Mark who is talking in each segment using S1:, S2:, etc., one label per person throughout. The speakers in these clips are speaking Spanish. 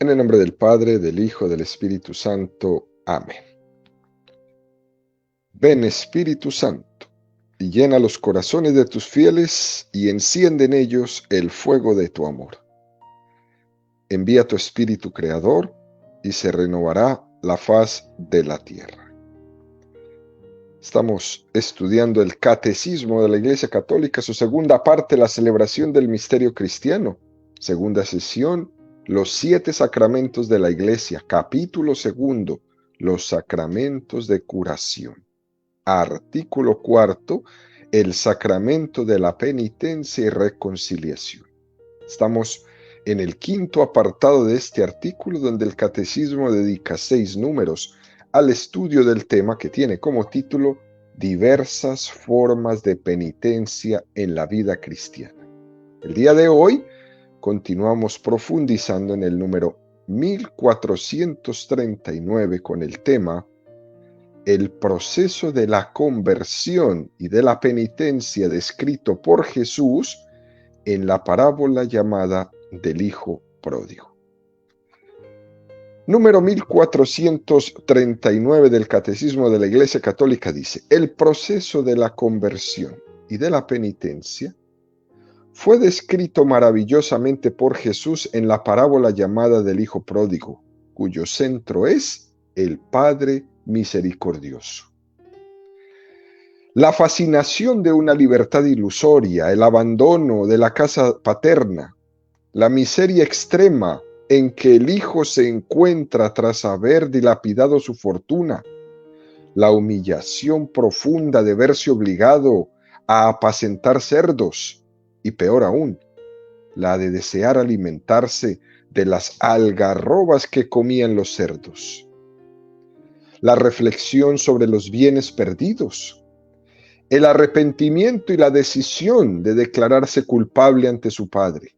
S1: En el nombre del Padre, del Hijo, del Espíritu Santo. Amén. Ven, Espíritu Santo, y llena los corazones de tus fieles y enciende en ellos el fuego de tu amor. Envía tu Espíritu Creador y se renovará la faz de la tierra. Estamos estudiando el Catecismo de la Iglesia Católica, su segunda parte, la celebración del misterio cristiano. Segunda sesión, los 7 sacramentos de la Iglesia. Capítulo segundo, los sacramentos de curación. Artículo cuarto, el sacramento de la penitencia y reconciliación. Estamos en el quinto apartado de este artículo, donde el Catecismo dedica 6 números al estudio del tema que tiene como título Diversas formas de penitencia en la vida cristiana. El día de hoy continuamos profundizando en el número 1439 con el tema El proceso de la conversión y de la penitencia descrito por Jesús en la parábola llamada del Hijo Pródigo. Número 1439 del Catecismo de la Iglesia Católica dice: el proceso de la conversión y de la penitencia fue descrito maravillosamente por Jesús en la parábola llamada del Hijo Pródigo, cuyo centro es el Padre misericordioso. La fascinación de una libertad ilusoria, el abandono de la casa paterna, la miseria extrema en que el hijo se encuentra tras haber dilapidado su fortuna, la humillación profunda de verse obligado a apacentar cerdos, y peor aún, la de desear alimentarse de las algarrobas que comían los cerdos. La reflexión sobre los bienes perdidos, el arrepentimiento y la decisión de declararse culpable ante su padre,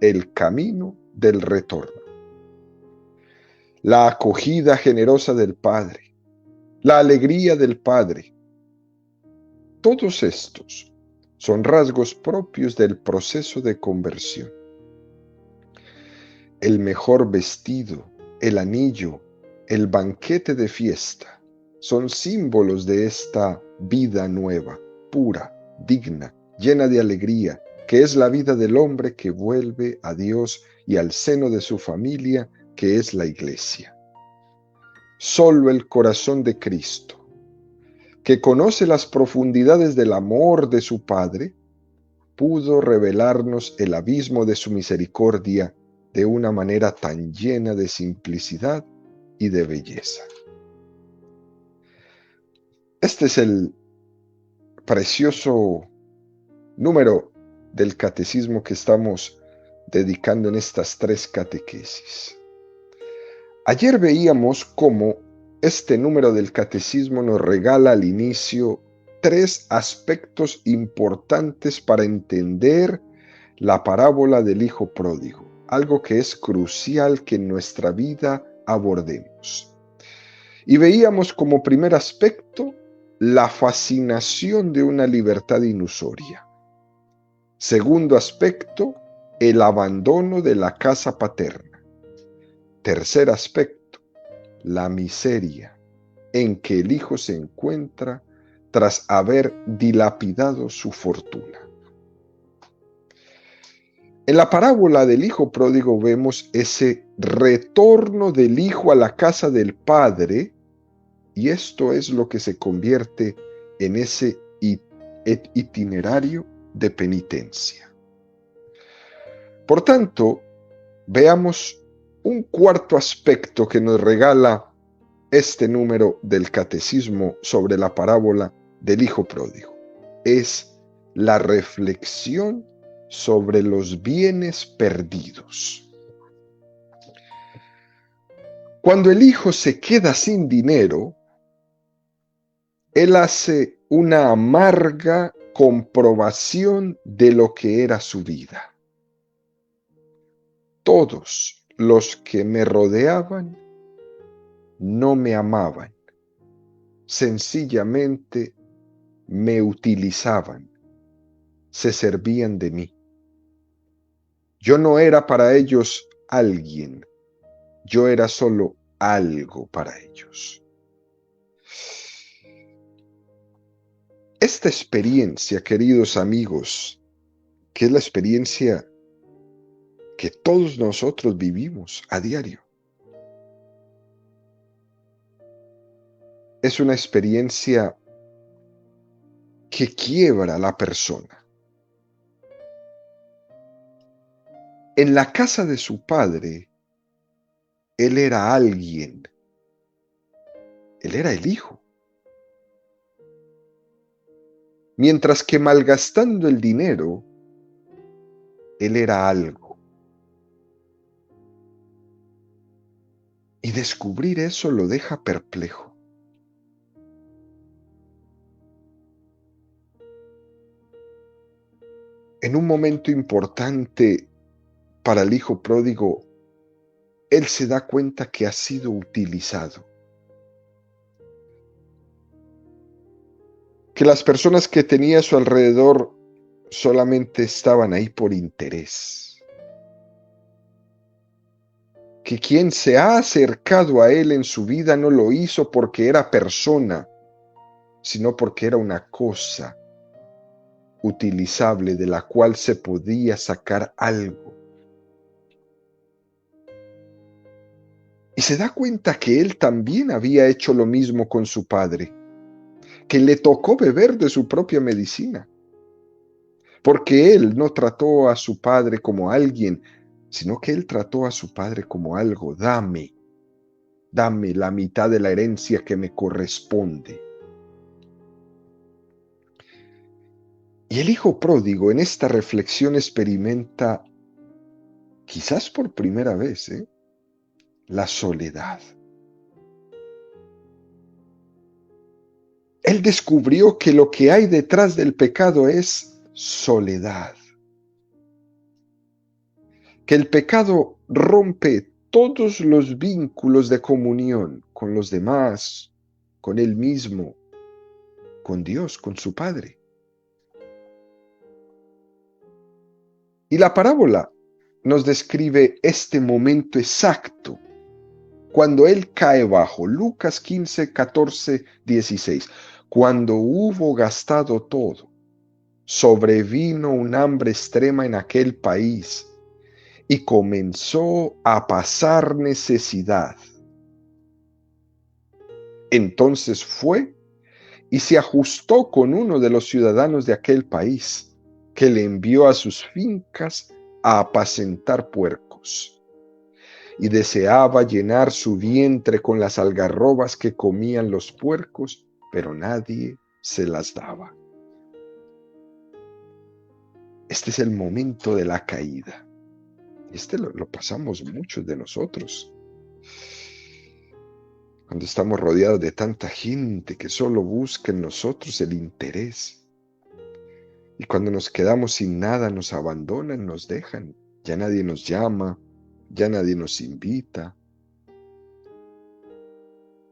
S1: el camino del retorno. La acogida generosa del Padre, la alegría del Padre. Todos estos son rasgos propios del proceso de conversión. El mejor vestido, el anillo, el banquete de fiesta son símbolos de esta vida nueva, pura, digna, llena de alegría, que es la vida del hombre que vuelve a Dios y al seno de su familia, que es la Iglesia. Solo el corazón de Cristo, que conoce las profundidades del amor de su Padre, pudo revelarnos el abismo de su misericordia de una manera tan llena de simplicidad y de belleza. Este es el precioso número del catecismo que estamos dedicando en estas 3 catequesis. Ayer veíamos cómo este número del catecismo nos regala al inicio 3 aspectos importantes para entender la parábola del Hijo Pródigo, algo que es crucial que en nuestra vida abordemos. Y veíamos como primer aspecto la fascinación de una libertad ilusoria. Segundo aspecto, el abandono de la casa paterna. Tercer aspecto, la miseria en que el hijo se encuentra tras haber dilapidado su fortuna. En la parábola del Hijo Pródigo vemos ese retorno del hijo a la casa del padre, y esto es lo que se convierte en ese itinerario de penitencia. Por tanto, veamos un cuarto aspecto que nos regala este número del catecismo sobre la parábola del Hijo Pródigo. Es la reflexión sobre los bienes perdidos. Cuando el hijo se queda sin dinero, él hace una amarga comprobación de lo que era su vida. Todos los que me rodeaban no me amaban, sencillamente me utilizaban, se servían de mí. Yo no era para ellos alguien, yo era solo algo para ellos. Esta experiencia, queridos amigos, que es la experiencia que todos nosotros vivimos a diario, es una experiencia que quiebra a la persona. En la casa de su padre, él era alguien, él era el hijo. Mientras que malgastando el dinero, él era algo. Y descubrir eso lo deja perplejo. En un momento importante para el hijo pródigo, él se da cuenta que ha sido utilizado. Que las personas que tenía a su alrededor solamente estaban ahí por interés. Que quien se ha acercado a él en su vida no lo hizo porque era persona, sino porque era una cosa utilizable de la cual se podía sacar algo. Y se da cuenta que él también había hecho lo mismo con su padre, que le tocó beber de su propia medicina, porque él no trató a su padre como alguien, sino que él trató a su padre como algo. Dame la mitad de la herencia que me corresponde. Y el hijo pródigo en esta reflexión experimenta, quizás por primera vez, la soledad. Él descubrió que lo que hay detrás del pecado es soledad. Que el pecado rompe todos los vínculos de comunión con los demás, con él mismo, con Dios, con su Padre. Y la parábola nos describe este momento exacto, cuando él cae bajo. Lucas 15, 14, 16. Cuando hubo gastado todo, sobrevino un hambre extrema en aquel país y comenzó a pasar necesidad. Entonces fue y se ajustó con uno de los ciudadanos de aquel país, que le envió a sus fincas a apacentar puercos, y deseaba llenar su vientre con las algarrobas que comían los puercos, pero nadie se las daba. Este es el momento de la caída. Lo pasamos muchos de nosotros. Cuando estamos rodeados de tanta gente que solo busca en nosotros el interés. Y cuando nos quedamos sin nada, nos abandonan, nos dejan. Ya nadie nos llama, ya nadie nos invita.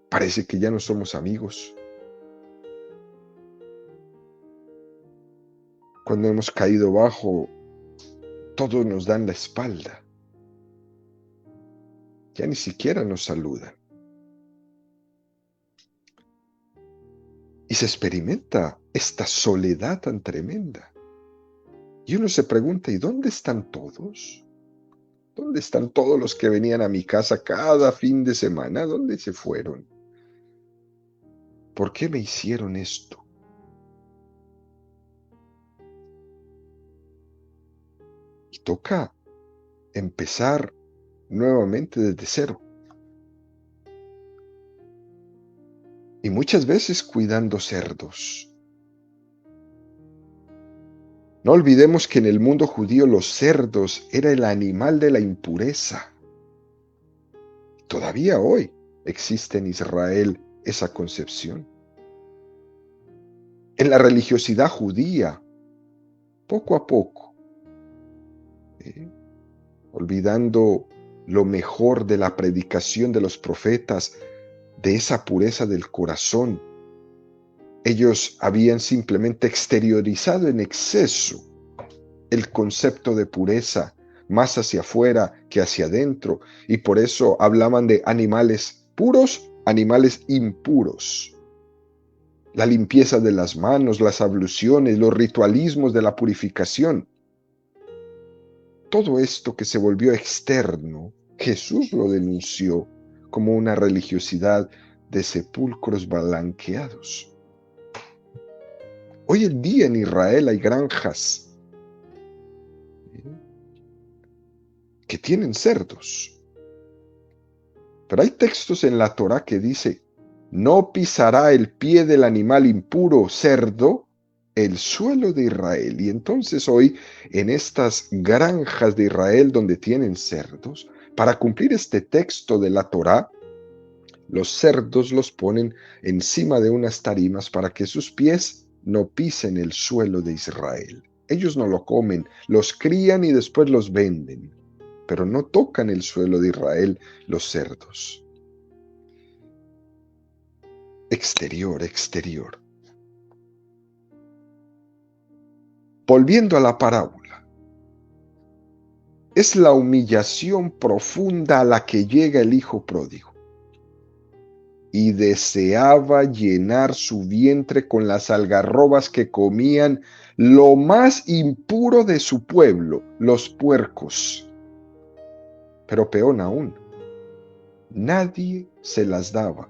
S1: Parece que ya no somos amigos. Cuando hemos caído bajo, todos nos dan la espalda. Ya ni siquiera nos saludan. Y se experimenta esta soledad tan tremenda. Y uno se pregunta, ¿y dónde están todos? ¿Dónde están todos los que venían a mi casa cada fin de semana? ¿Dónde se fueron? ¿Por qué me hicieron esto? Y toca empezar nuevamente desde cero. Y muchas veces cuidando cerdos. No olvidemos que en el mundo judío los cerdos era el animal de la impureza. Todavía hoy existe en Israel esa concepción. En la religiosidad judía, poco a poco, olvidando lo mejor de la predicación de los profetas, de esa pureza del corazón, ellos habían simplemente exteriorizado en exceso el concepto de pureza más hacia afuera que hacia adentro, y por eso hablaban de animales puros, animales impuros. La limpieza de las manos, las abluciones, los ritualismos de la purificación. Todo esto que se volvió externo, Jesús lo denunció como una religiosidad de sepulcros blanqueados. Hoy en día en Israel hay granjas que tienen cerdos. Pero hay textos en la Torá que dice, no pisará el pie del animal impuro, cerdo, el suelo de Israel. Y entonces hoy en estas granjas de Israel donde tienen cerdos, para cumplir este texto de la Torá, los cerdos los ponen encima de unas tarimas para que sus pies no pisen el suelo de Israel. Ellos no lo comen, los crían y después los venden, pero no tocan el suelo de Israel los cerdos. Exterior, exterior. Volviendo a la parábola, es la humillación profunda a la que llega el hijo pródigo. Y deseaba llenar su vientre con las algarrobas que comían lo más impuro de su pueblo, los puercos. Pero peor aún, nadie se las daba.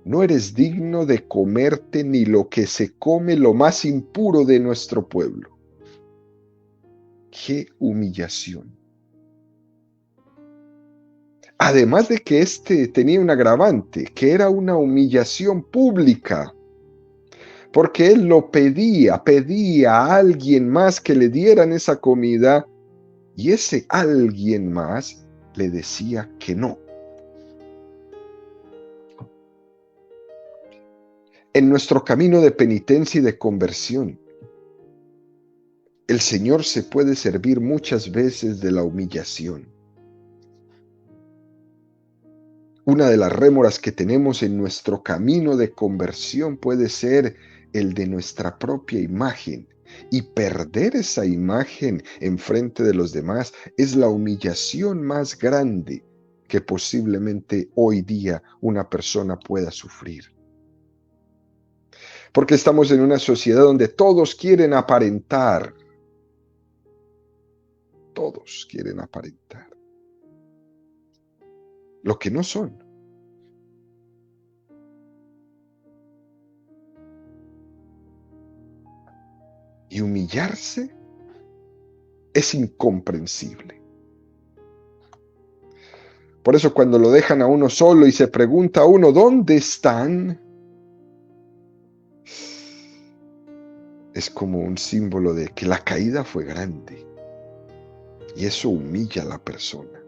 S1: No eres digno de comerte ni lo que se come lo más impuro de nuestro pueblo. ¡Qué humillación! Además de que este tenía un agravante, que era una humillación pública, porque él lo pedía a alguien más que le dieran esa comida, y ese alguien más le decía que no. En nuestro camino de penitencia y de conversión, el Señor se puede servir muchas veces de la humillación. Una de las rémoras que tenemos en nuestro camino de conversión puede ser el de nuestra propia imagen. Y perder esa imagen en frente de los demás es la humillación más grande que posiblemente hoy día una persona pueda sufrir. Porque estamos en una sociedad donde todos quieren aparentar. Todos quieren aparentar lo que no son. Y humillarse es incomprensible. Por eso cuando lo dejan a uno solo y se pregunta a uno, ¿dónde están? Es como un símbolo de que la caída fue grande. Y eso humilla a la persona.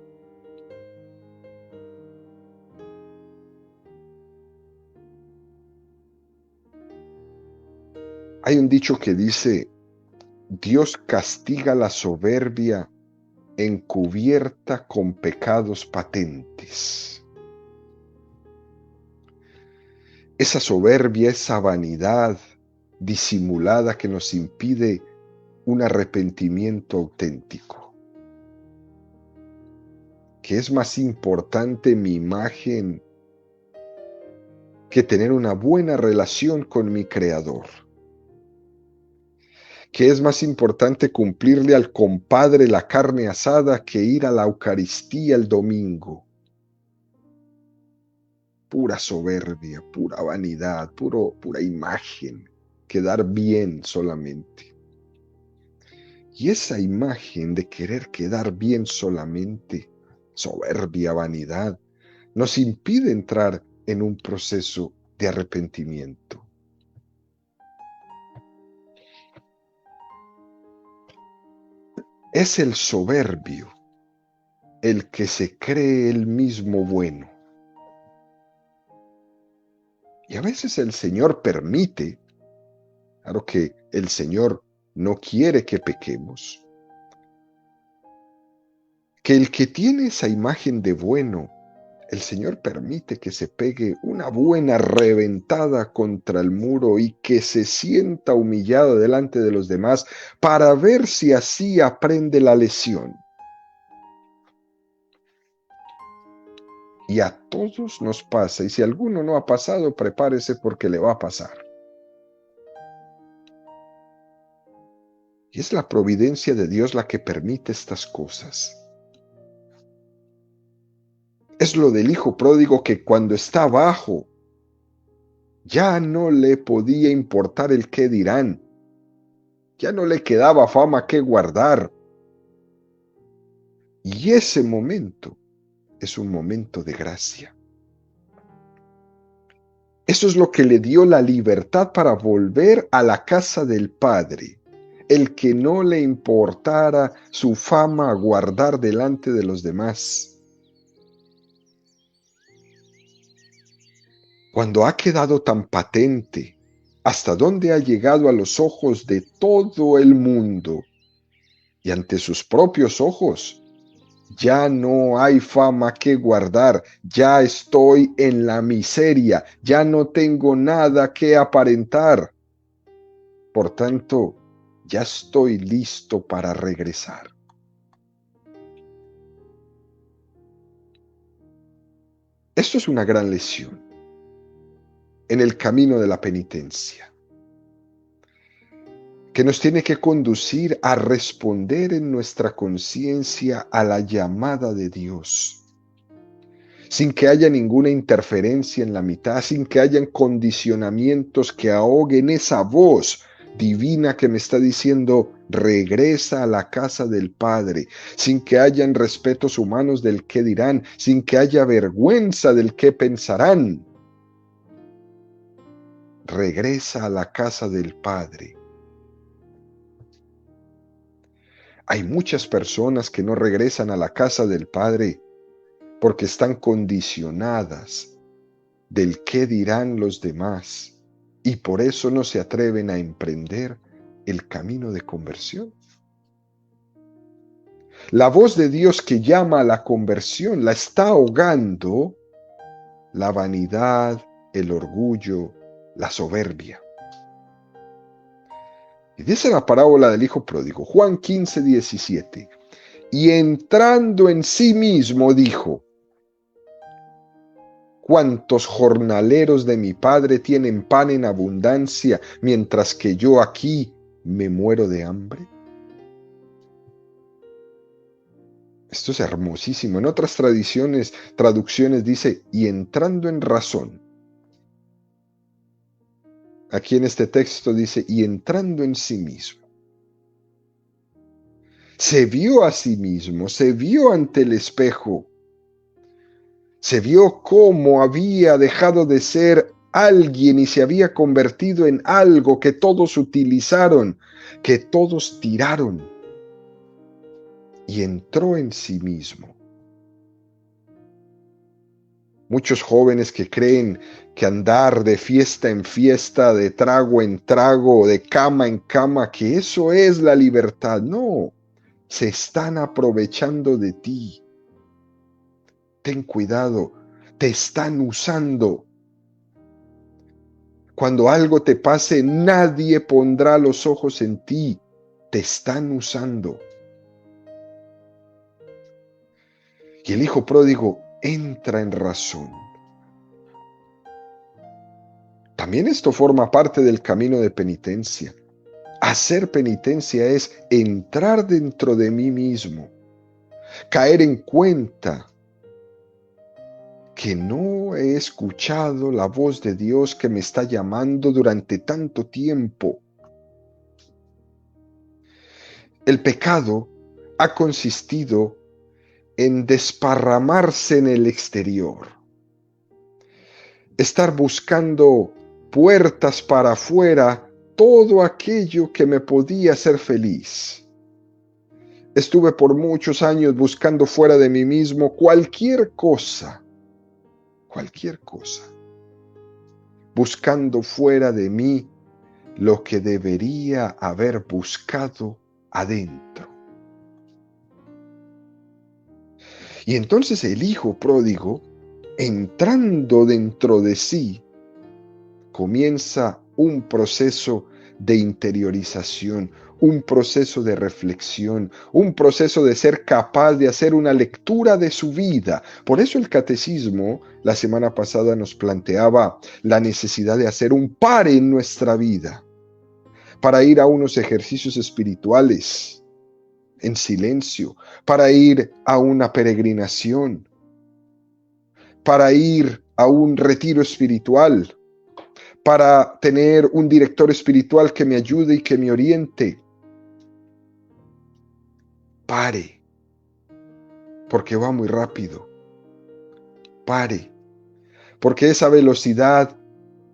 S1: Hay un dicho que dice, Dios castiga la soberbia encubierta con pecados patentes. Esa soberbia, esa vanidad disimulada que nos impide un arrepentimiento auténtico. Que es más importante mi imagen que tener una buena relación con mi Creador. Que es más importante cumplirle al compadre la carne asada que ir a la Eucaristía el domingo. Pura soberbia, pura vanidad, pura imagen, quedar bien solamente. Y esa imagen de querer quedar bien solamente, soberbia, vanidad, nos impide entrar en un proceso de arrepentimiento. Es el soberbio el que se cree él mismo bueno. Y a veces el Señor permite, claro que el Señor no quiere que pequemos, que el que tiene esa imagen de bueno el Señor permite que se pegue una buena reventada contra el muro y que se sienta humillado delante de los demás para ver si así aprende la lección. Y a todos nos pasa, y si alguno no ha pasado, prepárese porque le va a pasar. Y es la providencia de Dios la que permite estas cosas. Es lo del hijo pródigo que cuando está abajo, ya no le podía importar el qué dirán. Ya no le quedaba fama que guardar. Y ese momento es un momento de gracia. Eso es lo que le dio la libertad para volver a la casa del Padre. El que no le importara su fama a guardar delante de los demás. Cuando ha quedado tan patente hasta dónde ha llegado a los ojos de todo el mundo y ante sus propios ojos, ya no hay fama que guardar, ya estoy en la miseria, ya no tengo nada que aparentar. Por tanto, ya estoy listo para regresar. Esto es una gran lección en el camino de la penitencia, que nos tiene que conducir a responder en nuestra conciencia a la llamada de Dios, sin que haya ninguna interferencia en la mitad, sin que hayan condicionamientos que ahoguen esa voz divina que me está diciendo, regresa a la casa del Padre, sin que hayan respetos humanos del qué dirán, sin que haya vergüenza del qué pensarán. Regresa a la casa del Padre. Hay muchas personas que no regresan a la casa del Padre porque están condicionadas del qué dirán los demás y por eso no se atreven a emprender el camino de conversión. La voz de Dios que llama a la conversión la está ahogando la vanidad, el orgullo, la soberbia. Y dice la parábola del hijo pródigo, Juan 15:17. Y entrando en sí mismo dijo, ¿cuántos jornaleros de mi padre tienen pan en abundancia, mientras que yo aquí me muero de hambre? Esto es hermosísimo. En otras traducciones dice, y entrando en razón. Aquí en este texto dice, y entrando en sí mismo. Se vio a sí mismo, se vio ante el espejo, se vio cómo había dejado de ser alguien y se había convertido en algo que todos utilizaron, que todos tiraron, y entró en sí mismo. Muchos jóvenes que creen que andar de fiesta en fiesta, de trago en trago, de cama en cama, que eso es la libertad. No, se están aprovechando de ti. Ten cuidado, te están usando. Cuando algo te pase, nadie pondrá los ojos en ti. Te están usando. Y el hijo pródigo entra en razón. También esto forma parte del camino de penitencia. Hacer penitencia es entrar dentro de mí mismo, caer en cuenta que no he escuchado la voz de Dios que me está llamando durante tanto tiempo. El pecado ha consistido en desparramarse en el exterior, estar buscando puertas para afuera, todo aquello que me podía hacer feliz. Estuve por muchos años buscando fuera de mí mismo cualquier cosa, buscando fuera de mí lo que debería haber buscado adentro. Y entonces el hijo pródigo entrando dentro de sí, comienza un proceso de interiorización, un proceso de reflexión, un proceso de ser capaz de hacer una lectura de su vida. Por eso el catecismo la semana pasada nos planteaba la necesidad de hacer un pare en nuestra vida para ir a unos ejercicios espirituales en silencio, para ir a una peregrinación, para ir a un retiro espiritual, para tener un director espiritual que me ayude y que me oriente. Pare, porque va muy rápido. Pare, porque esa velocidad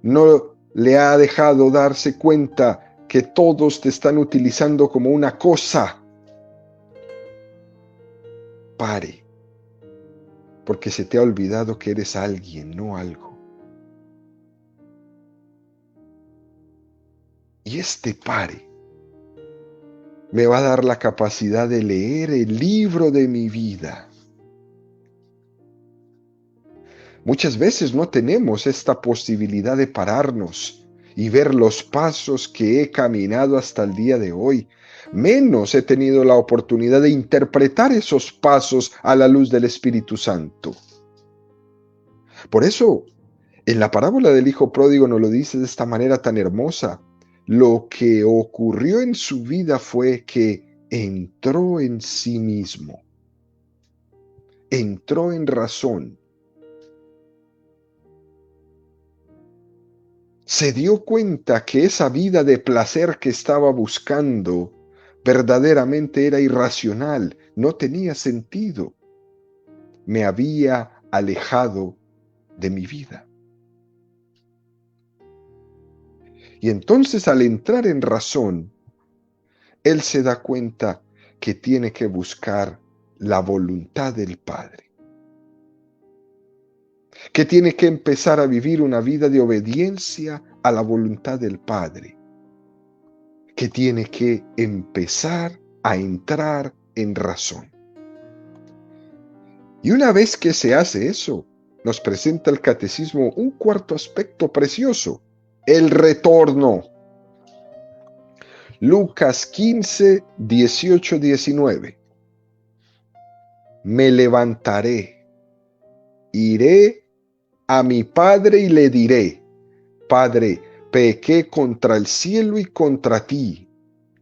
S1: no le ha dejado darse cuenta que todos te están utilizando como una cosa. Pare, porque se te ha olvidado que eres alguien, no algo. Y este pare me va a dar la capacidad de leer el libro de mi vida. Muchas veces no tenemos esta posibilidad de pararnos y ver los pasos que he caminado hasta el día de hoy. Menos he tenido la oportunidad de interpretar esos pasos a la luz del Espíritu Santo. Por eso, en la parábola del Hijo Pródigo nos lo dice de esta manera tan hermosa. Lo que ocurrió en su vida fue que entró en sí mismo, entró en razón, se dio cuenta que esa vida de placer que estaba buscando verdaderamente era irracional, no tenía sentido, me había alejado de mi vida. Y entonces al entrar en razón, él se da cuenta que tiene que buscar la voluntad del Padre, que tiene que empezar a vivir una vida de obediencia a la voluntad del Padre, que tiene que empezar a entrar en razón. Y una vez que se hace eso, nos presenta el catecismo un cuarto aspecto precioso, el retorno. Lucas 15, 18, 19. Me levantaré, iré a mi padre y le diré, Padre, pequé contra el cielo y contra ti.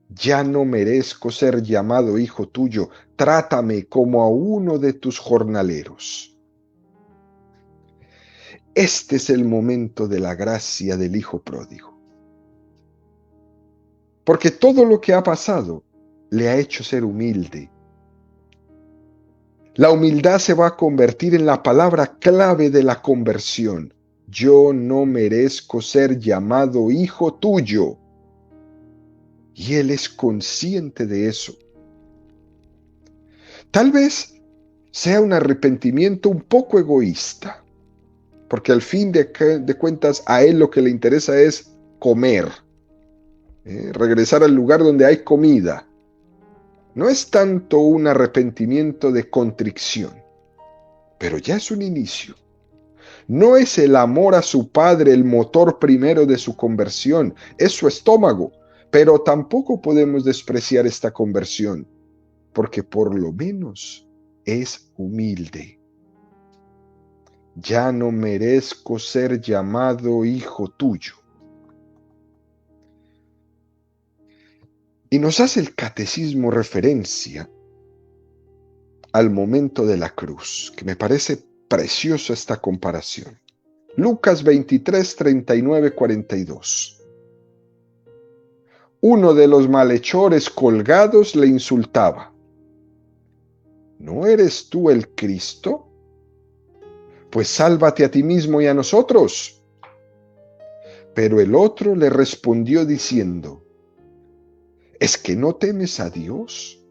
S1: Ya no merezco ser llamado hijo tuyo. Trátame como a uno de tus jornaleros. Este es el momento de la gracia del hijo pródigo. Porque todo lo que ha pasado le ha hecho ser humilde. La humildad se va a convertir en la palabra clave de la conversión. Yo no merezco ser llamado hijo tuyo. Y él es consciente de eso. Tal vez sea un arrepentimiento un poco egoísta, porque al fin de cuentas a él lo que le interesa es comer, regresar al lugar donde hay comida. No es tanto un arrepentimiento de contrición, pero ya es un inicio. No es el amor a su padre el motor primero de su conversión, es su estómago, pero tampoco podemos despreciar esta conversión, porque por lo menos es humilde. Ya no merezco ser llamado hijo tuyo. Y nos hace el catecismo referencia al momento de la cruz, que me parece preciosa esta comparación. Lucas 23, 39, 42. Uno de los malhechores colgados le insultaba. ¿No eres tú el Cristo? Pues sálvate a ti mismo y a nosotros. Pero el otro le respondió diciendo, ¿es que no temes a Dios?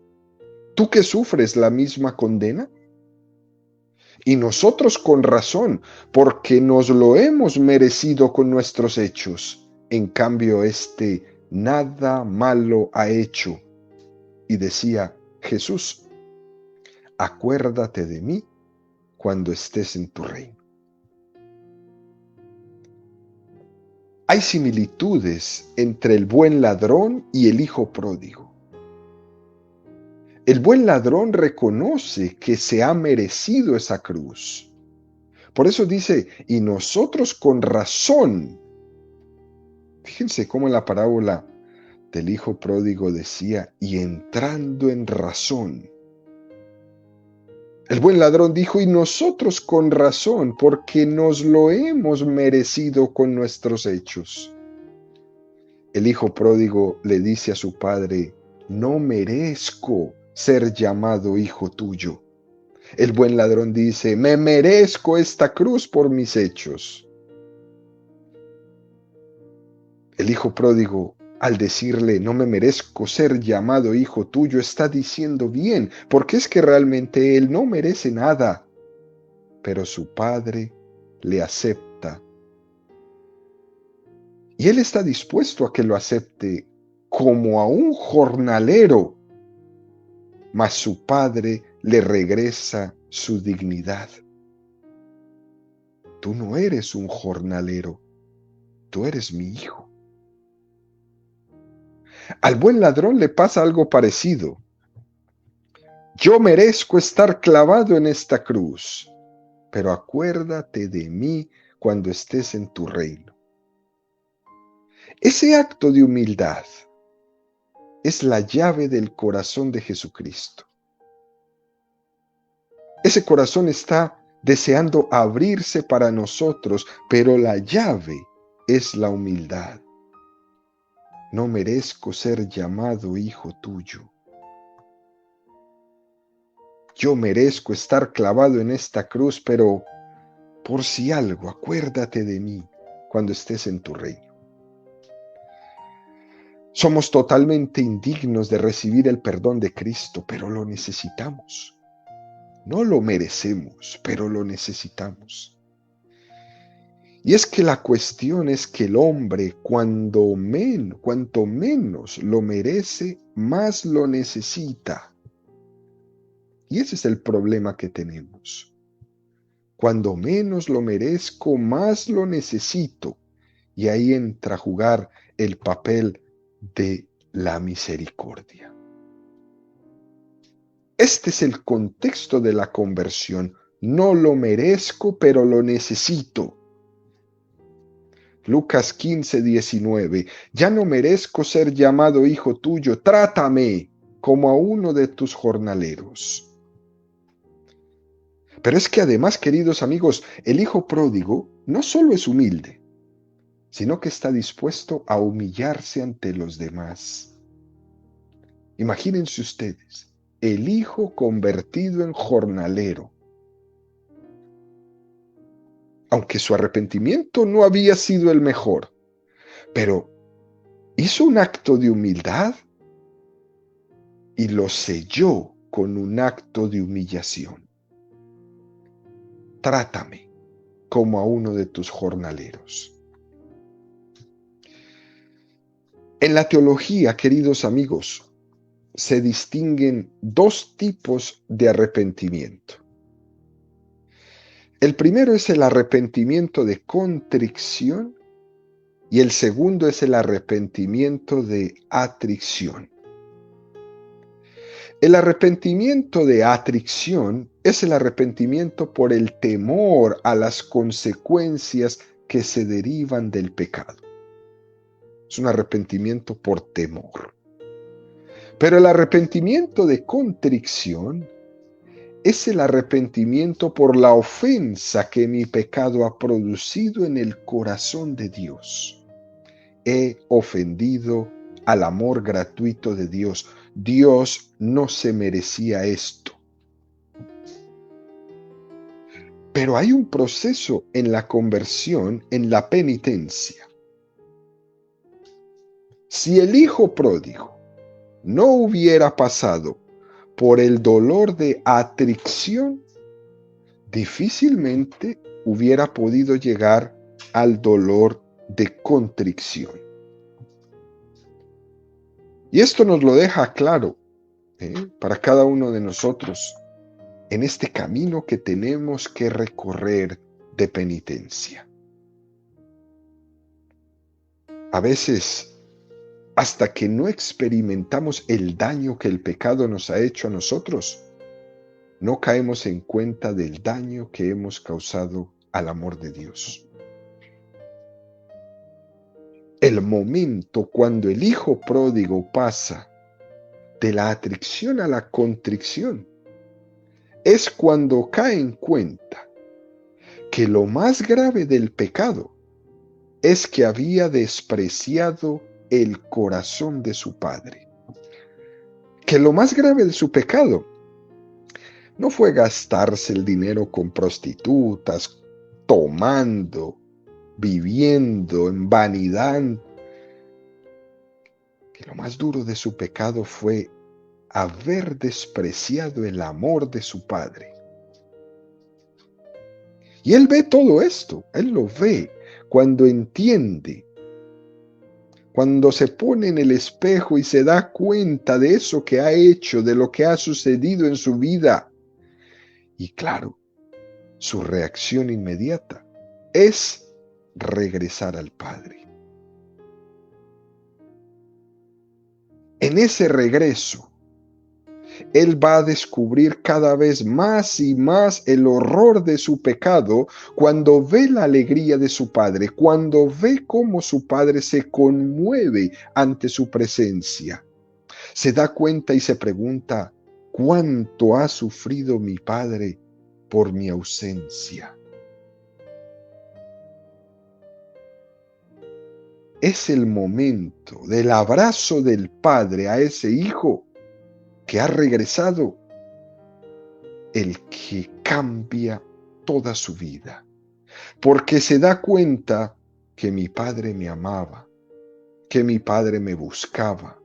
S1: ¿Tú que sufres la misma condena? Y nosotros con razón, porque nos lo hemos merecido con nuestros hechos. En cambio, nada malo ha hecho. Y decía Jesús, acuérdate de mí cuando estés en tu reino. Hay similitudes entre el buen ladrón y el hijo pródigo. El buen ladrón reconoce que se ha merecido esa cruz. Por eso dice, y nosotros con razón. Fíjense cómo en la parábola del hijo pródigo decía, y entrando en razón. El buen ladrón dijo, y nosotros con razón, porque nos lo hemos merecido con nuestros hechos. El hijo pródigo le dice a su padre, no merezco ser llamado hijo tuyo. El buen ladrón dice, me merezco esta cruz por mis hechos. El hijo pródigo, al decirle, no me merezco ser llamado hijo tuyo, está diciendo bien, porque es que realmente él no merece nada, pero su padre le acepta. Y él está dispuesto a que lo acepte como a un jornalero, mas su padre le regresa su dignidad. Tú no eres un jornalero, tú eres mi hijo. Al buen ladrón le pasa algo parecido. Yo merezco estar clavado en esta cruz, pero acuérdate de mí cuando estés en tu reino. Ese acto de humildad es la llave del corazón de Jesucristo. Ese corazón está deseando abrirse para nosotros, pero la llave es la humildad. No merezco ser llamado hijo tuyo. Yo merezco estar clavado en esta cruz, pero por si algo, acuérdate de mí cuando estés en tu reino. Somos totalmente indignos de recibir el perdón de Cristo, pero lo necesitamos. No lo merecemos, pero lo necesitamos. Y es que la cuestión es que el hombre, cuanto menos lo merece, más lo necesita. Y ese es el problema que tenemos. Cuando menos lo merezco, más lo necesito. Y ahí entra a jugar el papel de la misericordia. Este es el contexto de la conversión. No lo merezco, pero lo necesito. Lucas 15:19. Ya no merezco ser llamado hijo tuyo. Trátame como a uno de tus jornaleros. Pero es que además, queridos amigos, el hijo pródigo no solo es humilde, sino que está dispuesto a humillarse ante los demás. Imagínense ustedes, el hijo convertido en jornalero. Aunque su arrepentimiento no había sido el mejor, pero hizo un acto de humildad y lo selló con un acto de humillación. Trátame como a uno de tus jornaleros. En la teología, queridos amigos, se distinguen dos tipos de arrepentimiento. El primero es el arrepentimiento de contrición y el segundo es el arrepentimiento de atrición. El arrepentimiento de atrición es el arrepentimiento por el temor a las consecuencias que se derivan del pecado. Es un arrepentimiento por temor. Pero el arrepentimiento de contrición es el arrepentimiento por la ofensa que mi pecado ha producido en el corazón de Dios. He ofendido al amor gratuito de Dios. Dios no se merecía esto. Pero hay un proceso en la conversión, en la penitencia. Si el hijo pródigo no hubiera pasado por el dolor de atrición, difícilmente hubiera podido llegar al dolor de contrición. Y esto nos lo deja claro para cada uno de nosotros en este camino que tenemos que recorrer de penitencia. A veces, hasta que no experimentamos el daño que el pecado nos ha hecho a nosotros, no caemos en cuenta del daño que hemos causado al amor de Dios. El momento cuando el hijo pródigo pasa de la atracción a la contrición es cuando cae en cuenta que lo más grave del pecado es que había despreciado el corazón de su padre. Que lo más grave de su pecado no fue gastarse el dinero con prostitutas, tomando, viviendo en vanidad. Que lo más duro de su pecado fue haber despreciado el amor de su padre. Y él ve todo esto, él lo ve cuando entiende, cuando se pone en el espejo y se da cuenta de eso que ha hecho, de lo que ha sucedido en su vida. Y claro, su reacción inmediata es regresar al Padre. En ese regreso, él va a descubrir cada vez más y más el horror de su pecado cuando ve la alegría de su padre, cuando ve cómo su padre se conmueve ante su presencia. Se da cuenta y se pregunta, ¿cuánto ha sufrido mi padre por mi ausencia? Es el momento del abrazo del padre a ese hijo que ha regresado, el que cambia toda su vida, porque se da cuenta que mi padre me amaba, que mi padre me buscaba,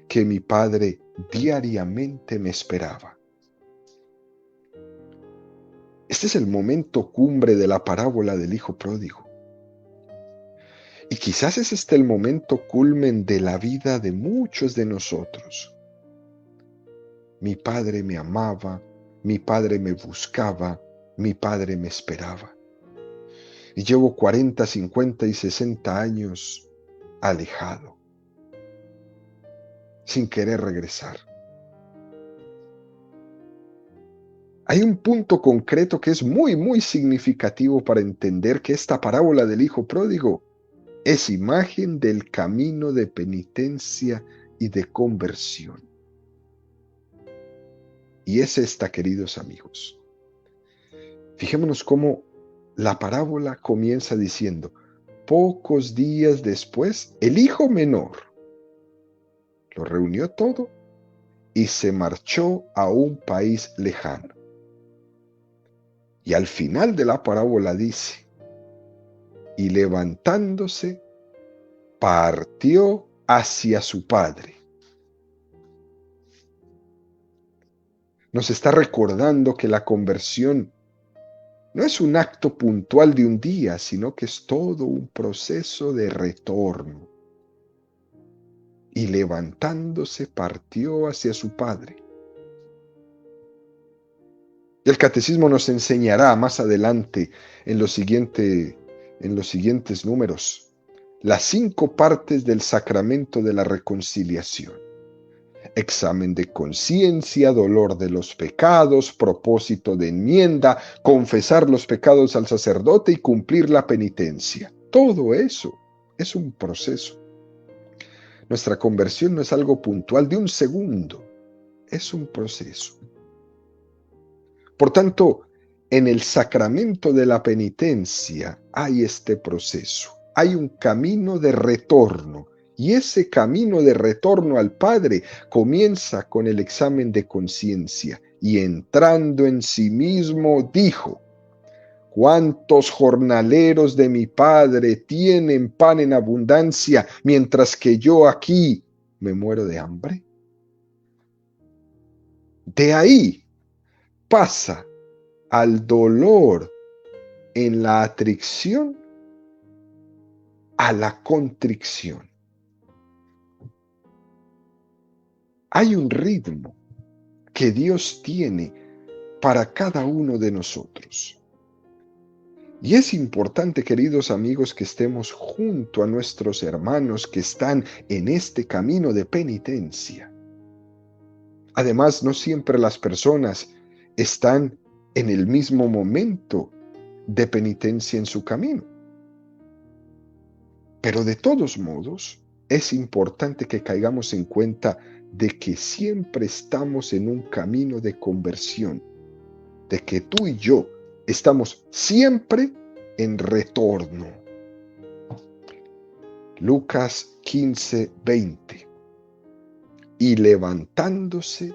S1: que mi padre diariamente me esperaba. Este es el momento cumbre de la parábola del hijo pródigo. Y quizás es este el momento culmen de la vida de muchos de nosotros. Mi padre me amaba, mi padre me buscaba, mi padre me esperaba. Y llevo 40, 50 y 60 años alejado, sin querer regresar. Hay un punto concreto que es muy, muy significativo para entender que esta parábola del hijo pródigo es imagen del camino de penitencia y de conversión. Y es esta, queridos amigos. Fijémonos cómo la parábola comienza diciendo, pocos días después, el hijo menor lo reunió todo y se marchó a un país lejano. Y al final de la parábola dice, y levantándose, partió hacia su padre. Nos está recordando que la conversión no es un acto puntual de un día, sino que es todo un proceso de retorno. Y levantándose, partió hacia su padre. Y el catecismo nos enseñará más adelante en los siguientes números las 5 partes del sacramento de la reconciliación. Examen de conciencia, dolor de los pecados, propósito de enmienda, confesar los pecados al sacerdote y cumplir la penitencia. Todo eso es un proceso. Nuestra conversión no es algo puntual de un segundo, es un proceso. Por tanto, en el sacramento de la penitencia hay este proceso, hay un camino de retorno. Y ese camino de retorno al Padre comienza con el examen de conciencia. Y entrando en sí mismo, dijo, ¿cuántos jornaleros de mi Padre tienen pan en abundancia, mientras que yo aquí me muero de hambre? De ahí pasa al dolor en la atracción a la contrición. Hay un ritmo que Dios tiene para cada uno de nosotros. Y es importante, queridos amigos, que estemos junto a nuestros hermanos que están en este camino de penitencia. Además, no siempre las personas están en el mismo momento de penitencia en su camino. Pero de todos modos, es importante que caigamos en cuenta de que siempre estamos en un camino de conversión, de que tú y yo estamos siempre en retorno. Lucas 15:20. Y levantándose,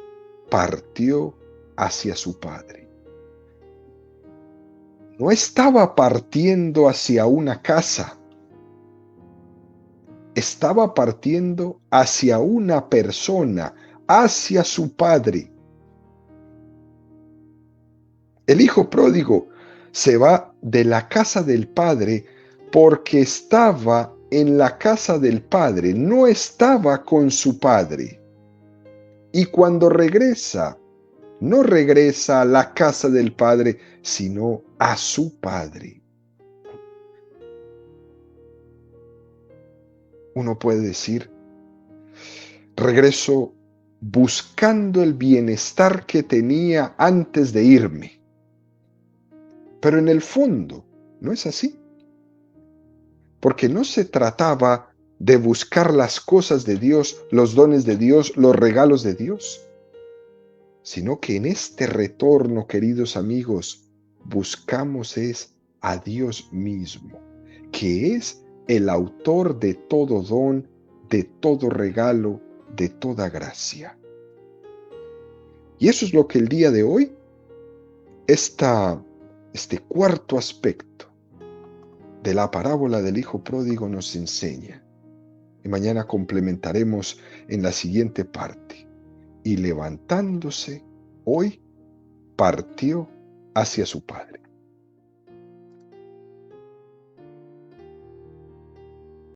S1: partió hacia su padre. No estaba partiendo hacia una casa, estaba partiendo hacia una persona, hacia su padre. El hijo pródigo se va de la casa del padre porque estaba en la casa del padre, no estaba con su padre. Y cuando regresa, no regresa a la casa del padre, sino a su padre. Uno puede decir, regreso buscando el bienestar que tenía antes de irme. Pero en el fondo no es así. Porque no se trataba de buscar las cosas de Dios, los dones de Dios, los regalos de Dios, sino que en este retorno, queridos amigos, buscamos es a Dios mismo, que es el autor de todo don, de todo regalo, de toda gracia. Y eso es lo que el día de hoy, este cuarto aspecto de la parábola del Hijo Pródigo nos enseña. Y mañana complementaremos en la siguiente parte. Y levantándose, hoy partió hacia su padre.